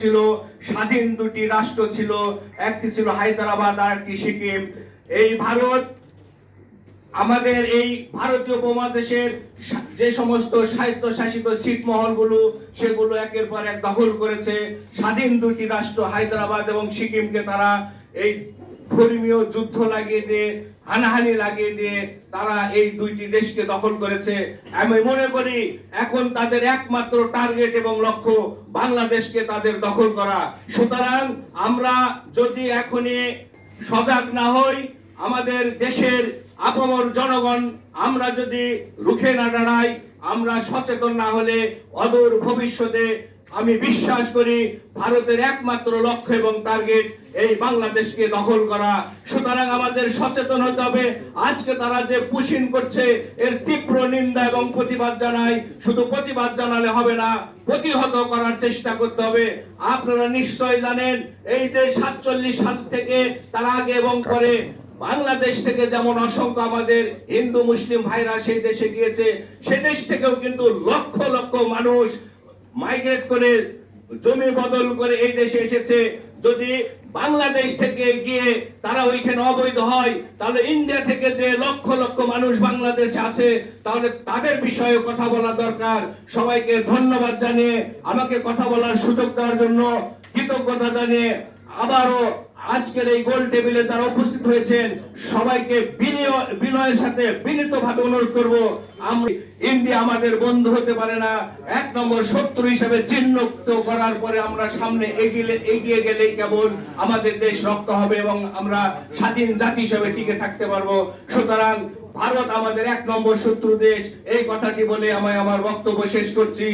ছিল স্বাধীন দুটি রাষ্ট্র ছিল, একটি ছিল হায়দ্রাবাদ আর একটি সিকিম। এই ভারত আমাদের এই ভারতীয় উপমহাদেশের যে সমস্ত স্বায়ত্তশাসিত ছিটমহলগুলো সেগুলো একের পর এক দখল করেছে। স্বাধীন দুটি রাষ্ট্র হায়দ্রাবাদ এবং সিকিমকে তারা এই ধর্মীয় যুদ্ধ লাগিয়ে দিয়ে, হানাহানি লাগিয়ে দিয়ে তারা এই দুইটি দেশকে দখল করেছে। আমি মনে করি এখন তাদের একমাত্র টার্গেট এবং লক্ষ্য বাংলাদেশকে তাদের দখল করা। সুতরাং আমরা যদি এখনই সজাগ না হই, আমাদের দেশের আপামর জনগণ আমরা যদি রুখে না দাঁড়াই, আমরা সচেতন না হলে অদূর ভবিষ্যতে আমি বিশ্বাস করি ভারতের একমাত্র লক্ষ্য এবং টার্গেট এই বাংলাদেশকে দখল করা। সুতরাং আমাদের সচেতন হতে হবে। আজকে তারা যে পুশিং করছে এর তীব্র নিন্দা এবং প্রতিবাদ জানাই। শুধু প্রতিবাদ জানালে হবে না, প্রতিহত করার চেষ্টা করতে হবে। আপনারা নিশ্চয়ই জানেন এই যে 47 সাল থেকে তার আগে এবং পরে বাংলাদেশ থেকে যেমন অসংখ্য আমাদের হিন্দু মুসলিম ভাইরা সেই দেশে গিয়েছে, সে দেশ থেকেও কিন্তু লক্ষ লক্ষ মানুষ মাইগ্রেট করে জমি বদল করে এই দেশে এসেছে। যদি বাংলাদেশ থেকে গিয়ে তারা ওইখানে অবৈধ হয়, তাহলে ইন্ডিয়া থেকে যে লক্ষ লক্ষ মানুষ বাংলাদেশে আছে তাহলে তাদের বিষয়ে কথা বলা দরকার। সবাইকে ধন্যবাদ জানিয়ে আমাকে কথা বলার সুযোগ দেওয়ার জন্য কৃতজ্ঞতা জানিয়ে আবারও আজকের এই গোল টেবিলে যারা উপস্থিত হয়েছেন সবাইকে বিনয়ের সাথে বিনীতভাবে অনুরোধ করব, আমরা ইন্ডিয়া আমাদের বন্ধু হতে পারে না। এক নম্বর শত্রু হিসেবে চিহ্নিত করার পরে আমরা সামনে এগিয়ে গেলেই কেবল আমাদের দেশ রক্ষা হবে এবং আমরা স্বাধীন জাতি হিসেবে টিকে থাকতে পারবো। সুতরাং ভারত আমাদের এক নম্বর শত্রু দেশ, এই কথাটি বলে আমি আমার বক্তব্য শেষ করছি।